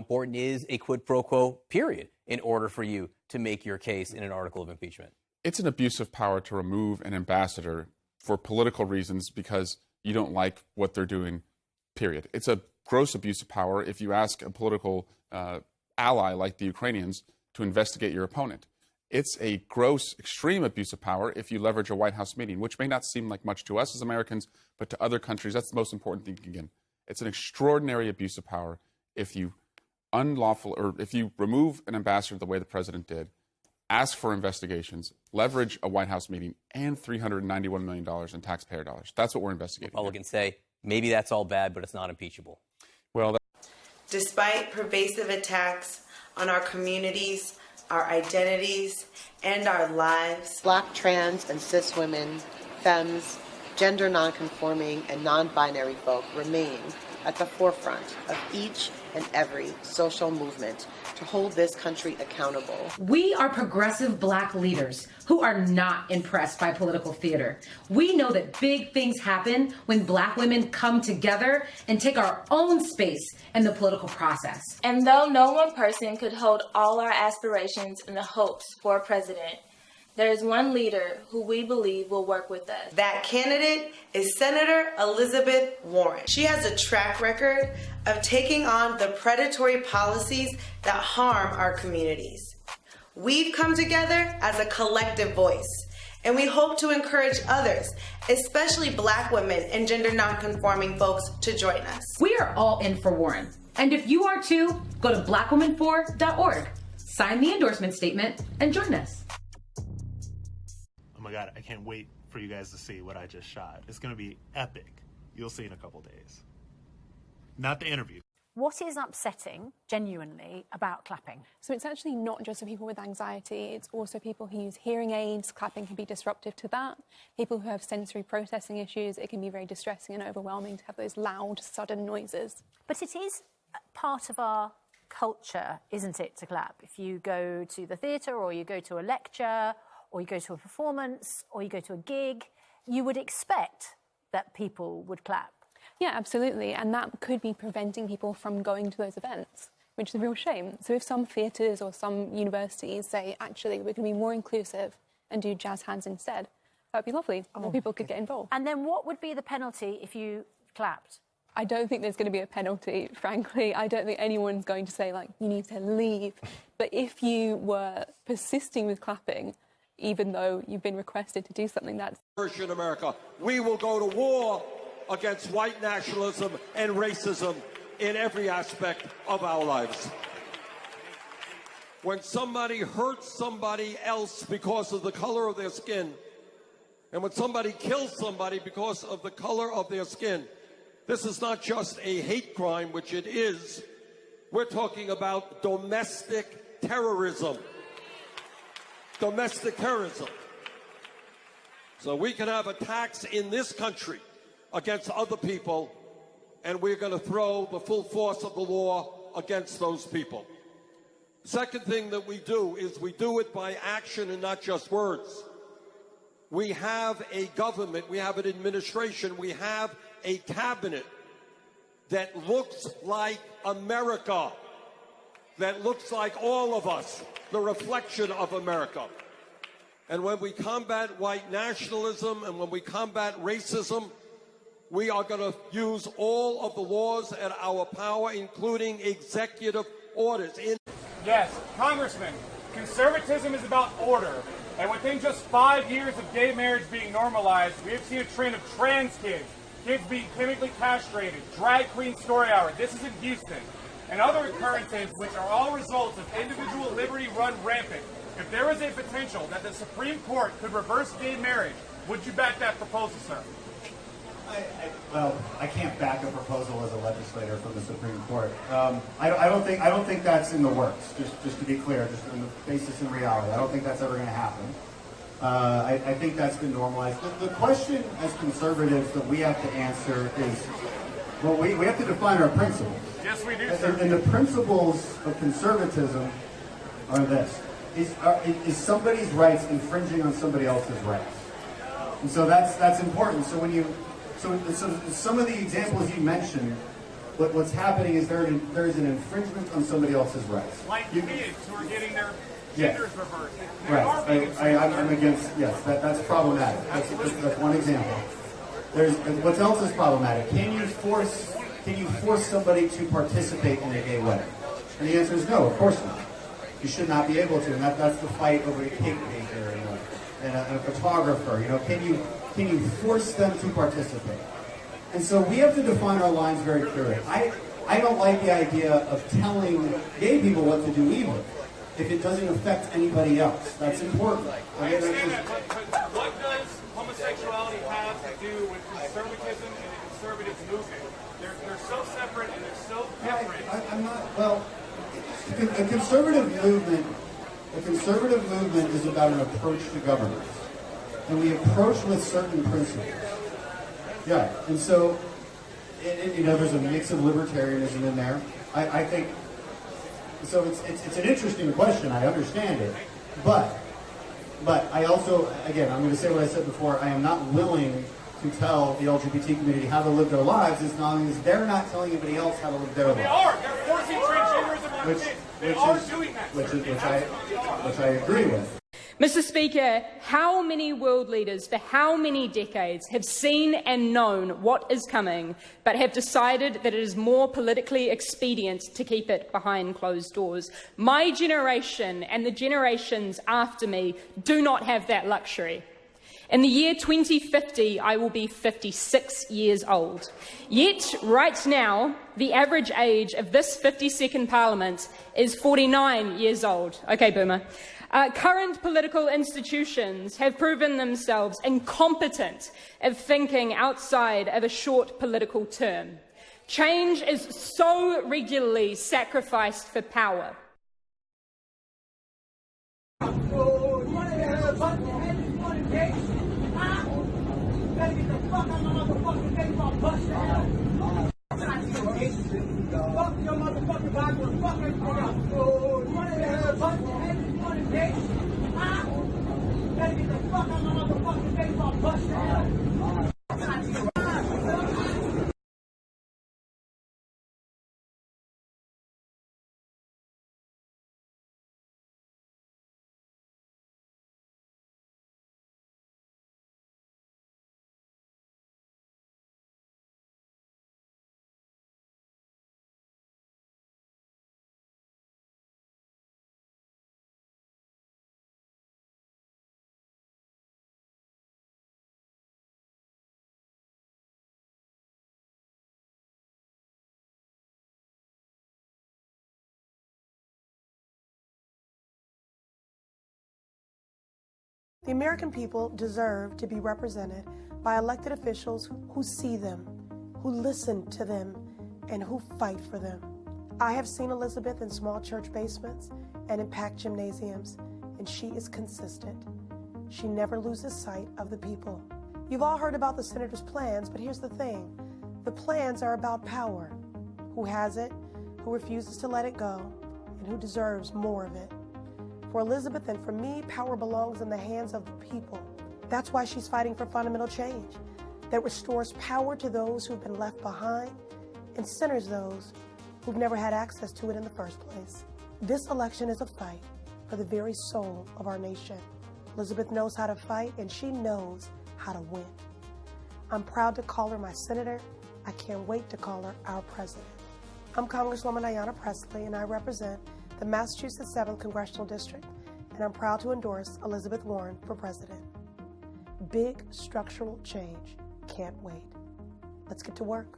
important is a quid pro quo, period, in order for you to make your case in an article of impeachment? It's an abuse of power to remove an ambassador for political reasons because you don't like what they're doing, period. It's a gross abuse of power if you ask a political ally like the Ukrainians to investigate your opponent. It's a gross, extreme abuse of power if you leverage a White House meeting, which may not seem like much to us as Americans, but to other countries, that's the most important thing you can get. It's an extraordinary abuse of power if you if you remove an ambassador the way the president did, ask for investigations, leverage a White House meeting, and $391 million in taxpayer dollars. That's what we're investigating. Republicans say maybe that's all bad, but it's not impeachable. Well, despite pervasive attacks on our communities, our identities, and our lives, Black, trans, and cis women, femmes, gender nonconforming, and non-binary folk remain at the forefront of each and every social movement to hold this country accountable. We are progressive Black leaders who are not impressed by political theater. We know that big things happen when Black women come together and take our own space in the political process. And though no one person could hold all our aspirations and the hopes for a president, there is one leader who we believe will work with us. That candidate is Senator Elizabeth Warren. She has a track record of taking on the predatory policies that harm our communities. We've come together as a collective voice, and we hope to encourage others, especially Black women and gender nonconforming folks, to join us. We are all in for Warren. And if you are too, go to blackwoman4.org, sign the endorsement statement, and join us. Oh my God, I can't wait for you guys to see what I just shot. It's going to be epic. You'll see in a couple days. Not the interview. What is upsetting, genuinely, about clapping? So it's actually not just for people with anxiety, it's also people who use hearing aids. Clapping can be disruptive to that. People who have sensory processing issues, it can be very distressing and overwhelming to have those loud, sudden noises. But it is part of our culture, isn't it, to clap? If you go to the theatre or you go to a lecture or you go to a performance or you go to a gig, you would expect that people would clap. Yeah, absolutely. And that could be preventing people from going to those events, which is a real shame. So if some theatres or some universities say, actually, we're going to be more inclusive and do jazz hands instead, that would be lovely. More people could get involved. And then what would be the penalty if you clapped? I don't think there's going to be a penalty, frankly. I don't think anyone's going to say, like, you need to leave. But if you were persisting with clapping, even though you've been requested to do something that's... In America, we will go to war against white nationalism and racism in every aspect of our lives. When somebody hurts somebody else because of the color of their skin, and when somebody kills somebody because of the color of their skin, this is not just a hate crime, which it is. We're talking about domestic terrorism. Domestic terrorism. So we can have attacks in this country against other people, and we're going to throw the full force of the law against those people. Second thing that we do is we do it by action and not just words. We have a government, we have an administration, we have a cabinet that looks like America, that looks like all of us, the reflection of America. And when we combat white nationalism and when we combat racism, we are going to use all of the laws at our power, including executive orders. Yes, Congressman, conservatism is about order. And within just 5 years of gay marriage being normalized, we have seen a trend of trans kids, kids being chemically castrated, drag queen story hour. This is in Houston. And other occurrences which are all results of individual liberty run rampant. If there was a potential that the Supreme Court could reverse gay marriage, would you back that proposal, sir? Well, I can't back a proposal as a legislator from the Supreme Court. I don't think that's in the works. Just to be clear, just on the basis in reality, I don't think that's ever going to happen. I think that's been normalized. The question as conservatives that we have to answer is, well, we have to define our principles. Yes, we do, sir. And the principles of conservatism are this: is somebody's rights infringing on somebody else's rights? And so that's important. So when you So some of the examples you mentioned, what's happening is there is an infringement on somebody else's rights. Like kids who are getting their genders reversed. Right. I'm against. Yes, that's problematic. That's one example. What else is problematic? Can you force somebody to participate in a gay wedding? And the answer is no. Of course not. You should not be able to. And that's the fight over a cake baker and a photographer. You know, can you force them to participate? And so we have to define our lines very clearly. I don't like the idea of telling gay people what to do either, if it doesn't affect anybody else. That's important. I understand that, but what does homosexuality have to do with conservatism and the conservative movement? They're so separate and they're so different. I'm not, well, a conservative movement is about an approach to governance. And we approach with certain principles. Yeah, and so, you know, there's a mix of libertarianism in there. I think, so it's an interesting question, I understand it, but I also, again, I'm going to say what I said before, I am not willing to tell the LGBT community how to live their lives as long as they're not telling anybody else how to live their lives. They are, they're forcing transgenderism on kids. They are doing that. Which I agree with. Mr. Speaker, how many world leaders for how many decades have seen and known what is coming, but have decided that it is more politically expedient to keep it behind closed doors? My generation and the generations after me do not have that luxury. In the year 2050, I will be 56 years old. Yet, right now, the average age of this 52nd Parliament is 49 years old. Okay, Boomer. Current political institutions have proven themselves incompetent at thinking outside of a short political term. Change is so regularly sacrificed for power. The American people deserve to be represented by elected officials who see them, who listen to them, and who fight for them. I have seen Elizabeth in small church basements and in packed gymnasiums, and she is consistent. She never loses sight of the people. You've all heard about the senator's plans, but here's the thing. The plans are about power. Who has it, who refuses to let it go, and who deserves more of it. For Elizabeth and for me, power belongs in the hands of the people. That's why she's fighting for fundamental change that restores power to those who've been left behind and centers those who've never had access to it in the first place. This election is a fight for the very soul of our nation. Elizabeth knows how to fight, and she knows how to win. I'm proud to call her my senator. I can't wait to call her our president. I'm Congresswoman Ayanna Pressley, and I represent the Massachusetts 7th Congressional District, and I'm proud to endorse Elizabeth Warren for president. Big structural change. Can't wait. Let's get to work.